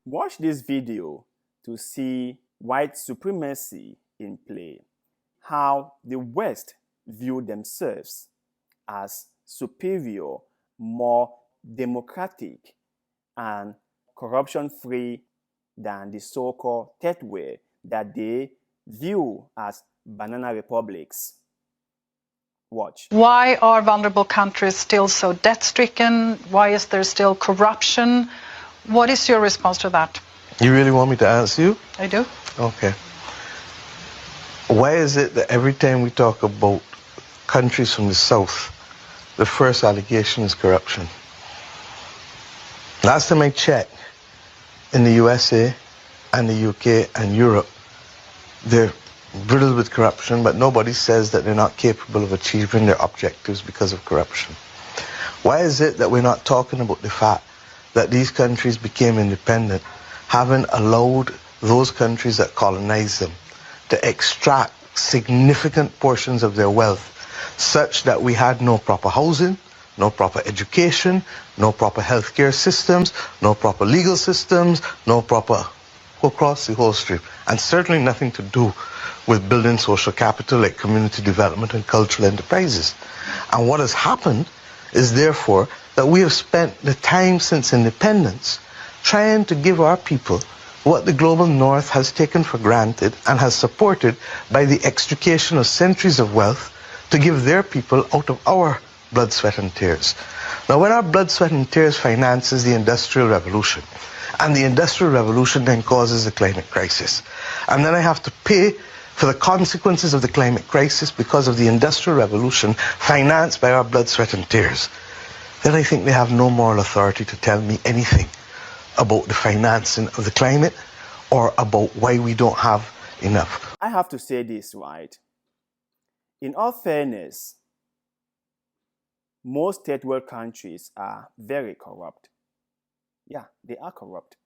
Watch this video to see white supremacy in play, how the West view themselves as superior, more democratic, and corruption-free than the so-called third world that they view as banana republics. Watch. Why are vulnerable countries still so debt-stricken? Why is there still corruption? What is your response to that? You really want me to answer you? I do. Okay. Why is it that every time we talk about countries from the South, the first allegation is corruption? Last time I checked, in the USA and the UK and Europe, they're riddled with corruption, but nobody says that they're not capable of achieving their objectives because of corruption. Why is it that we're not talking about the fact that these countries became independent, having allowed those countries that colonized them to extract significant portions of their wealth, such that we had no proper housing, no proper education, no proper healthcare systems, no proper legal systems, no proper across the whole stream, and certainly nothing to do with building social capital like community development and cultural enterprises. And what has happened is therefore that we have spent the time since independence trying to give our people what the global north has taken for granted and has supported by the extrication of centuries of wealth to give their people out of our blood, sweat and tears. Now, when our blood, sweat and tears finances the Industrial Revolution, and the Industrial Revolution then causes the climate crisis, and then I have to pay for the consequences of the climate crisis because of the Industrial Revolution financed by our blood, sweat and tears, then I think they have no moral authority to tell me anything about the financing of the climate or about why we don't have enough. I have to say this, right? In all fairness, most third world countries are very corrupt. Yeah, they are corrupt.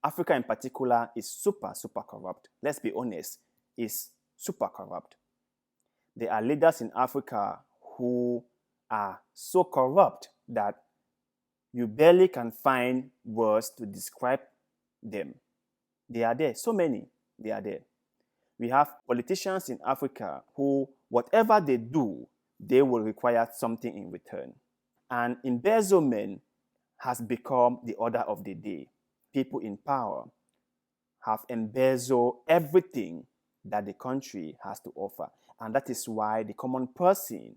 Africa in particular is super corrupt. Let's be honest, is super corrupt. There are leaders in Africa who are so corrupt that you barely can find words to describe them. They are there, so many, they are there. We have politicians in Africa who, whatever they do, they will require something in return. And embezzlement has become the order of the day. People in power have embezzled everything that the country has to offer. And that is why the common person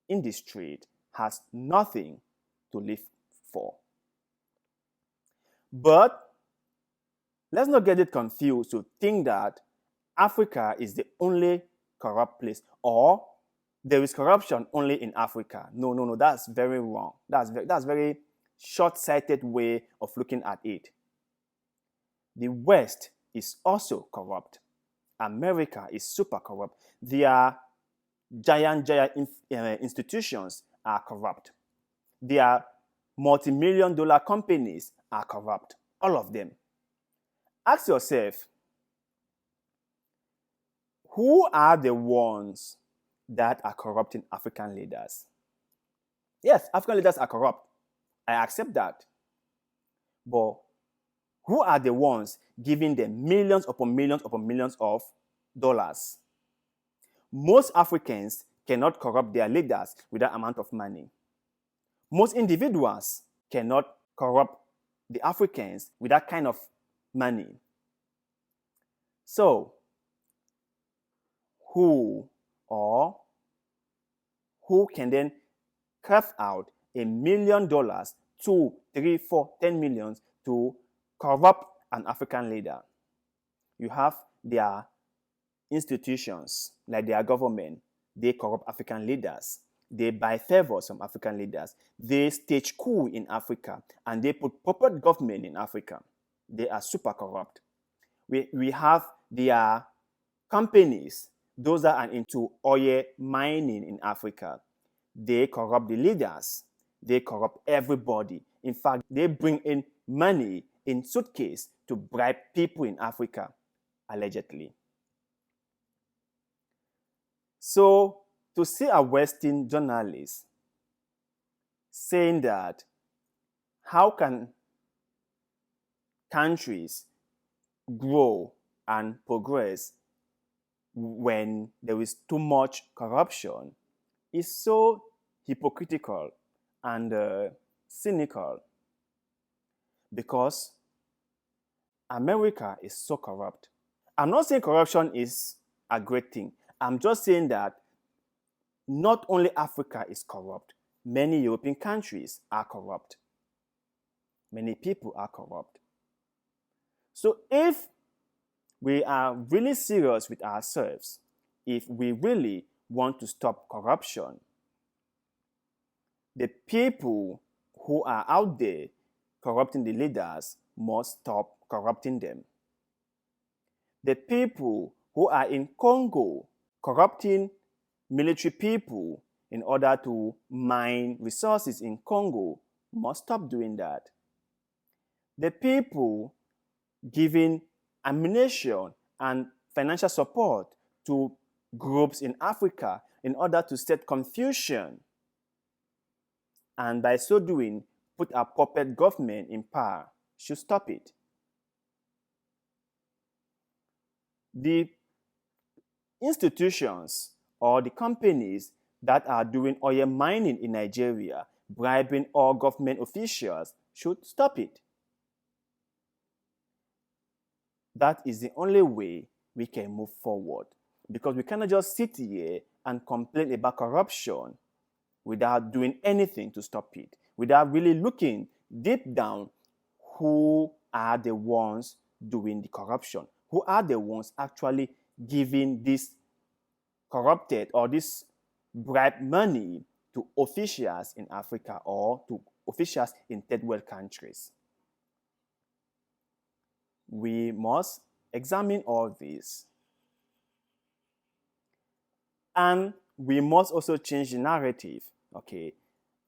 in the street has nothing to live for. But let's not get it confused to think that Africa is the only corrupt place, or there is corruption only in Africa. No, that's very wrong. That's very short-sighted way of looking at it. The West is also corrupt. America is super corrupt. Their giant institutions are corrupt. Their multi-million-dollar companies are corrupt. All of them. Ask yourself, who are the ones that are corrupting African leaders? Yes, African leaders are corrupt. I accept that. But who are the ones giving them millions upon millions upon millions of dollars? Most Africans cannot corrupt their leaders with that amount of money. Most individuals cannot corrupt the Africans with that kind of money. So, who can then carve out $1 million, 2, 3, 4, 10 million to corrupt an African leader? You have their institutions, like their government, they corrupt African leaders. They buy favors from African leaders. They stage coup in Africa, and they put puppet government in Africa. They are super corrupt. We have their companies, those that are into oil mining in Africa. They corrupt the leaders. They corrupt everybody. In fact, they bring in money in suitcase to bribe people in Africa, allegedly. So, to see a Western journalist saying that how can countries grow and progress when there is too much corruption is so hypocritical and cynical, because America is so corrupt. I'm not saying corruption is a great thing. I'm just saying that not only Africa is corrupt, many European countries are corrupt. Many people are corrupt. So if we are really serious with ourselves, if we really want to stop corruption, the people who are out there corrupting the leaders must stop corrupting them. The people who are in Congo corrupting military people in order to mine resources in Congo must stop doing that. The people giving ammunition and financial support to groups in Africa in order to set confusion, and by so doing put a puppet government in power, should stop it. The institutions or the companies that are doing oil mining in Nigeria, bribing all government officials, should stop it. That is the only way we can move forward, because we cannot just sit here and complain about corruption without doing anything to stop it, without really looking deep down who are the ones doing the corruption, who are the ones actually giving this corrupted or this bribe money to officials in Africa or to officials in third world countries. We must examine all this. And we must also change the narrative. Okay,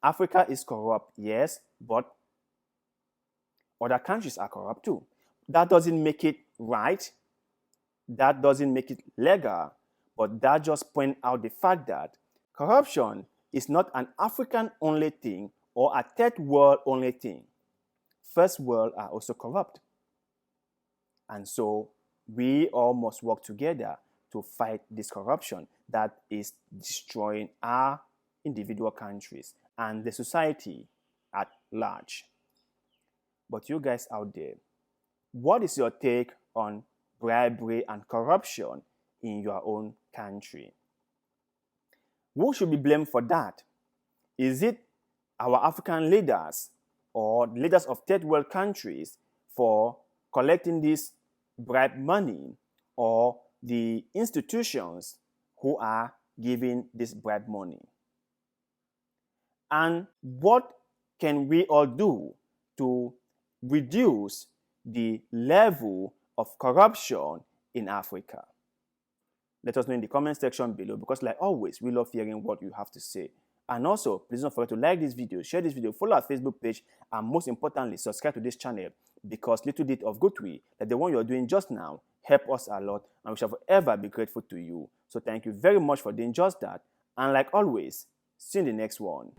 Africa is corrupt, yes, but other countries are corrupt too. That doesn't make it right. That doesn't make it legal. But that just points out the fact that corruption is not an African-only thing or a third world-only thing. First world are also corrupt. And so we all must work together to fight this corruption that is destroying our individual countries and the society at large. But you guys out there, what is your take on bribery and corruption in your own country? Who should be blamed for that? Is it our African leaders or leaders of third world countries for collecting this bribe money, or the institutions who are giving this bribe money? And what can we all do to reduce the level of corruption in Africa? Let us know in the comment section below, because like always, we love hearing what you have to say. And also, please don't forget to like this video, share this video, follow our Facebook page, and most importantly, subscribe to this channel, because little bit of goodwill, like the one you're doing just now, help us a lot, and we shall forever be grateful to you. So thank you very much for doing just that. And like always, see you in the next one.